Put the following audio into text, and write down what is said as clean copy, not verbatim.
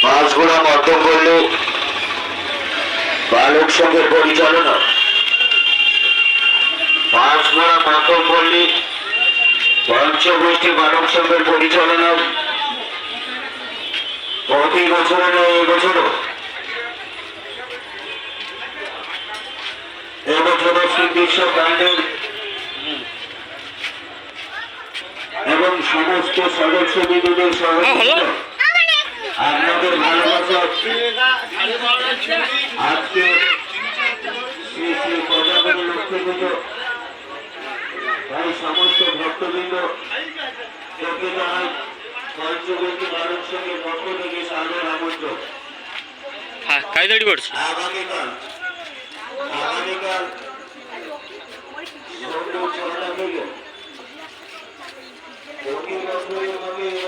মাছঘোড়া মধ্যপল্লী বালক সংঘের পরিচালনা, মাছঘোড়া মধ্যপল্লী পঞ্চগোষ্ঠী বালক সংঘের পরিচালনা প্রতি বছরে নয় এবছরও শ্রীকৃষ্ণ কাণ্ডের এবং সমস্ত সদস্য বিন্দুদের সহযোগিতা আপনাদের ভালোবাসা আজকে শ্রী শ্রী প্রজাপতি লক্ষ্মী পুজো তাই সমস্ত ভক্তবৃন্দ থেকে জানাই পঞ্চগোষ্ঠী বালক সংঘের পক্ষ থেকে সাদর আমন্ত্রণ। আগামীকাল